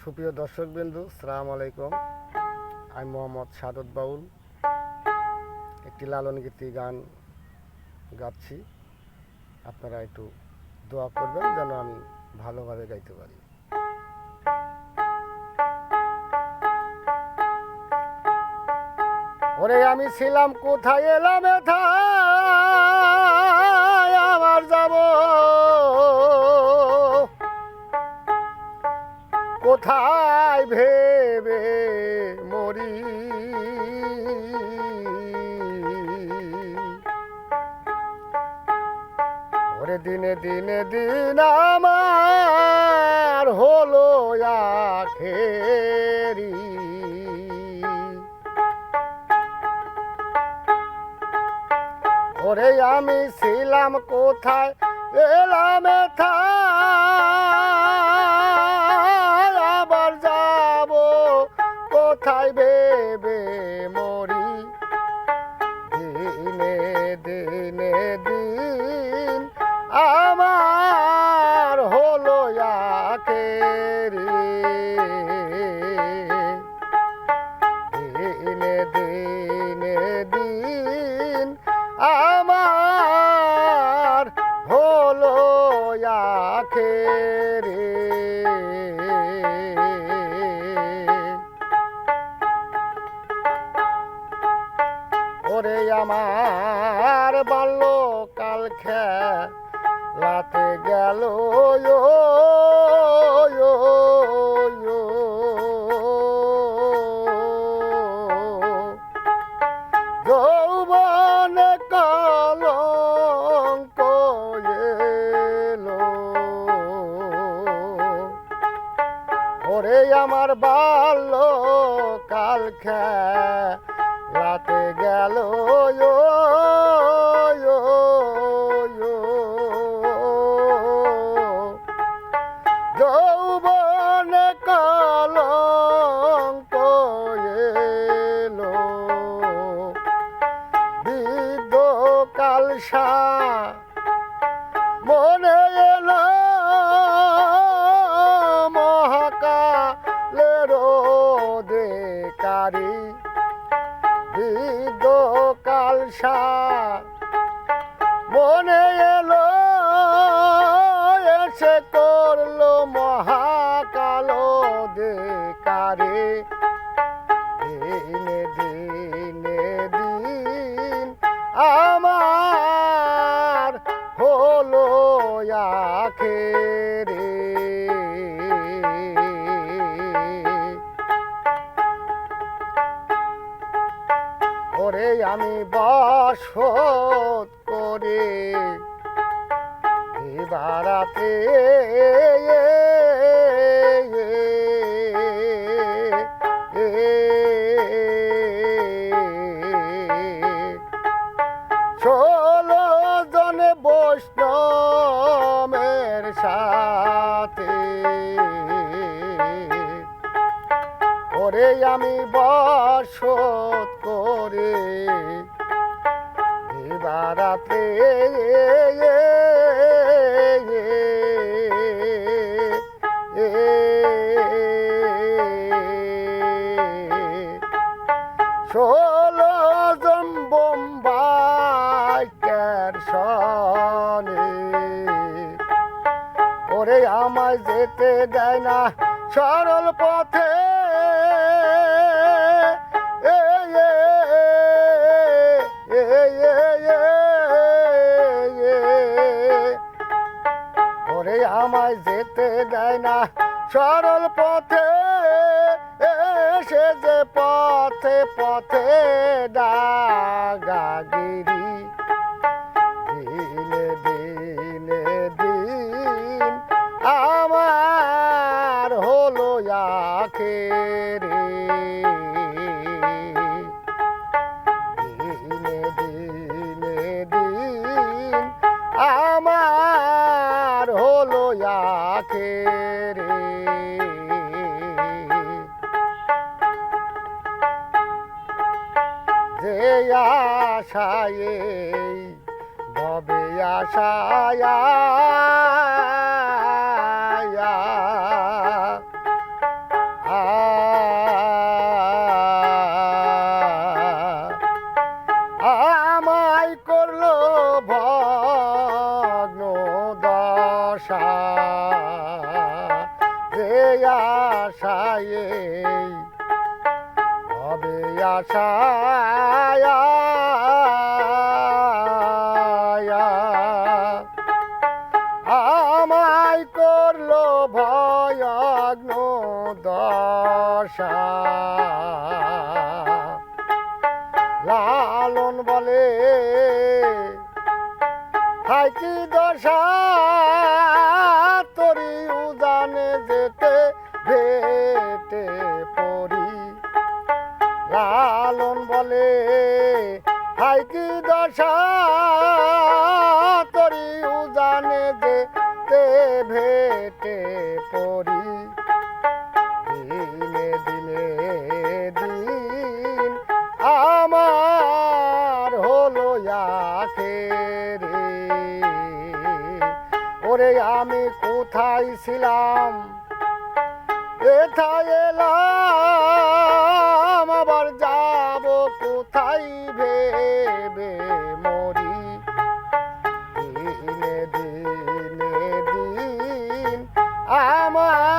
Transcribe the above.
সুপ্রিয় দর্শকবৃন্দু, সালাম আলাইকুম। আমি মোহাম্মদ সাদত বাউল একটি লালন গীতি গান গাচ্ছি। আপনারা একটু দোয়া করবেন যেন আমি ভালোভাবে গাইতে পারি। ওরে আমি ছিলাম কোথায়, এলাম এথায়, আবার যাব কোথায় ভেবে মরি। ওরে দিনে দিনে দিন আমার হলো আখেরি। ওরে আমি ছিলাম কোথায়, এলাম এথায়, আবার যাব কোথায় ভেবে মরি। দিনে দিনে দিন আমার হলো আখেরি। দিনে দিনে দিন আমার হলো আখেরি। ওরে আমার বাল্যকাল খেলাতে গেল যৌবনে কলঙ্ক এলো। ওরে আমার বাল্যকাল খেলাতে গেল যৌবনে কলঙ্ক এলো। বৃদ্ধ কালসা মনে এলো মহাকালের অধিকারী। বৃদ্ধ কালসা মনে এলো এসে করলো মহাকাল অধিকারী। দিনে দিনে দিন আমার হলো আখেরি। ওরে আমি বসত করে বারাতে ষোলো জনে বৈষ্ণবের সাথে। ওরে আমি বসত করে বারাতে ষোলো জন বোম্বাই স্টেশনে। ওরে আমায় যেতে দেয় না সরল পথে। ওরে আমায় যেতে দেয় না সরল পথে। সে যে পথে পথে ডাগাগিরি। দিনে দিনে দিন আমার হলো আখেরি। দিনে দিনে দিন আমার হলো আখেরি। যে আশায় ভবে আশায় আশায় হবে আশায় আমায় করলো ভয়াগ্ন দশা লালন বলে হাই কি দশা তরি উজানে যেতে ভেটে পড়ি লালন বলে হাই কি দশা তরি উজানে যেতে ভেটে পড়ি দিনে দিনে দিন আমার হলো আখেরে ওরে আমি কোথায় ছিলাম এথায় এলাম আবার যাব কোথায় ভেবে মরি দিনে দিনে দিন আমার